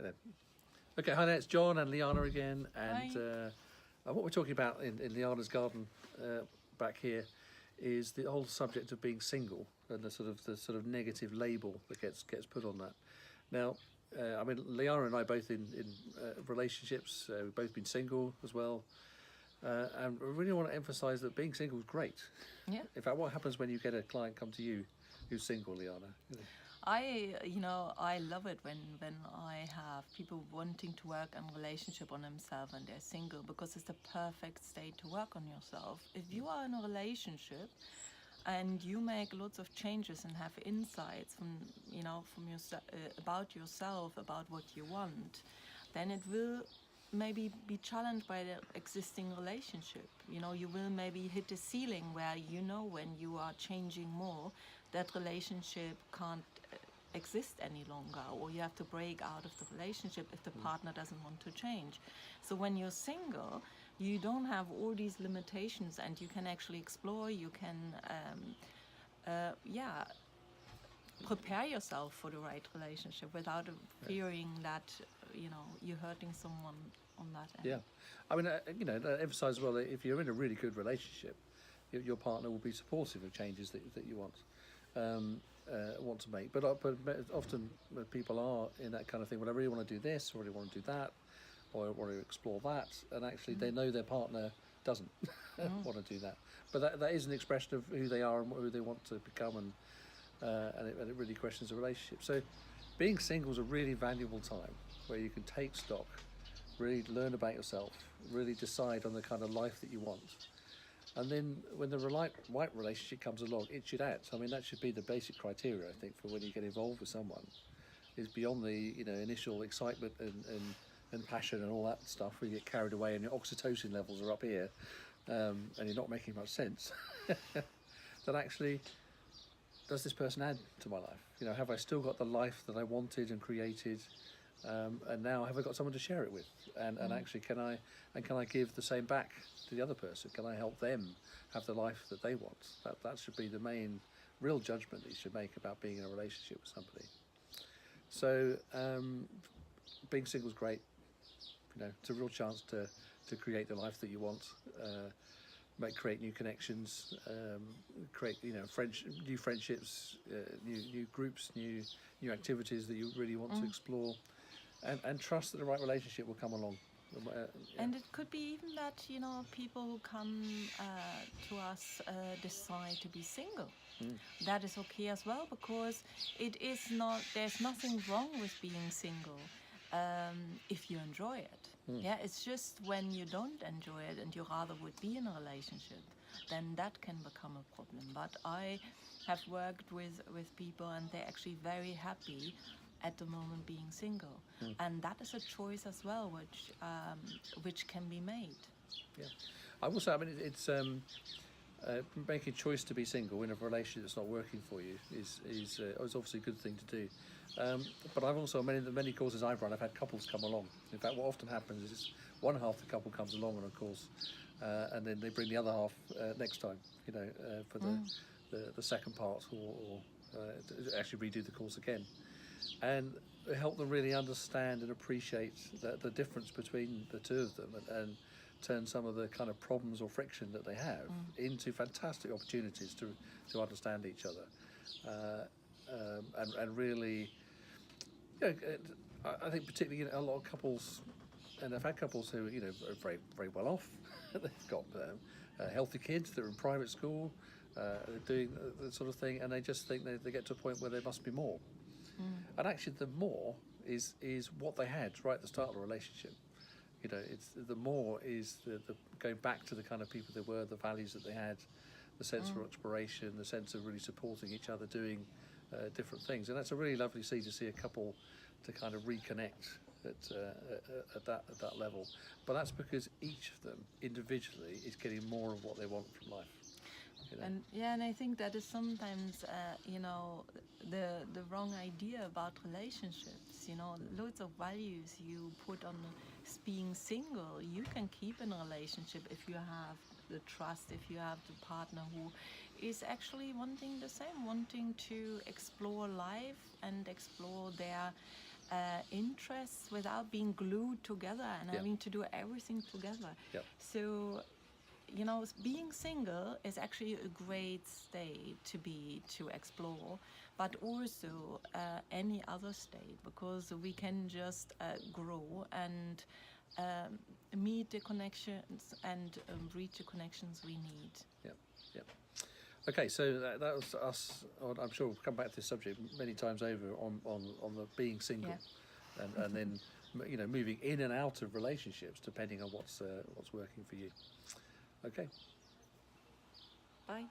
Hello. Okay, hi there, it's John and Liana again, and Hi. what we're talking about in Liana's garden back here is the whole subject of being single and the sort of negative label that gets put on that. Now, I mean, Liana and I both in relationships, we've both been single as well, and I really want to emphasise that being single is great. Yeah. In fact, what happens when you get a client come to you who's single, Liana? I love it when I have people wanting to work on relationship on themselves and they're single, because it's the perfect state to work on yourself. If you are in a relationship and you make lots of changes and have insights from yourself, about yourself, about what you want, then it will maybe be challenged by the existing relationship. You will maybe hit a ceiling where when you are changing more, that relationship can't exist any longer, or you have to break out of the relationship if the partner doesn't want to change. So when you're single, you don't have all these limitations, and you can actually explore. You can prepare yourself for the right relationship without fearing that you're hurting someone on that end. Yeah, I mean, that emphasise as well that if you're in a really good relationship, your partner will be supportive of changes that you want to make. But often people are in that kind of thing. Well, I really want to do this, or I really want to do that, or I want to explore that, and actually they know their partner doesn't want to do that. But that is an expression of who they are and who they want to become, and it really questions the relationship. So being single is a really valuable time where you can take stock, really learn about yourself, really decide on the kind of life that you want. And then when the right relationship comes along, it should act. I mean, that should be the basic criteria, I think, for when you get involved with someone, is beyond the initial excitement and passion and all that stuff, where you get carried away and your oxytocin levels are up here, and you're not making much sense. That actually, does this person add to my life? Have I still got the life that I wanted and created? And now have I got someone to share it with? And actually, can I give the same back to the other person? Can I help them have the life that they want? That should be the main real judgment that you should make about being in a relationship with somebody. So being single is great. It's a real chance to create the life that you want. Create new connections, create new friendships, new groups, new activities that you really want to explore, and trust that the right relationship will come along. And it could be even that people who come to us decide to be single. That is okay as well, because it is not. There's nothing wrong with being single if you enjoy it. Yeah, it's just when you don't enjoy it and you rather would be in a relationship, then that can become a problem. But I have worked with people, and they're actually very happy at the moment being single, and that is a choice as well, which can be made. Yeah, I will say, I mean, it's making a choice to be single in a relationship that's not working for you is obviously a good thing to do. But I've also, many courses I've run, I've had couples come along. In fact, what often happens is one half the couple comes along on a course, and then they bring the other half next time, for the second part, or to actually redo the course again, and help them really understand and appreciate the difference between the two of them, and turn some of the kind of problems or friction that they have into fantastic opportunities to understand each other, and really, I think particularly a lot of couples, and I've had couples who are very very well off. They've got healthy kids. They're in private school, they're doing the sort of thing, and they just think they get to a point where there must be more. And actually, the more is what they had right at the start of the relationship. It's the more is the going back to the kind of people they were, the values that they had, the sense of exploration, the sense of really supporting each other, doing different things. And that's a really lovely to see a couple to kind of reconnect at that level. But that's because each of them individually is getting more of what they want from life. And I think that is sometimes the wrong idea about relationships. Loads of values you put on being single, you can keep in a relationship if you have the trust, if you have the partner who is actually wanting the same, wanting to explore life and explore their interests without being glued together and Yeah. having to do everything together. Yep. So, you know, being single is actually a great state to explore, but also any other state, because we can just grow and meet the connections and reach the connections we need. Yep. Yep. Okay, so that was us. I'm sure we'll come back to this subject many times over on the being single, and then moving in and out of relationships depending on what's working for you. Okay. Bye.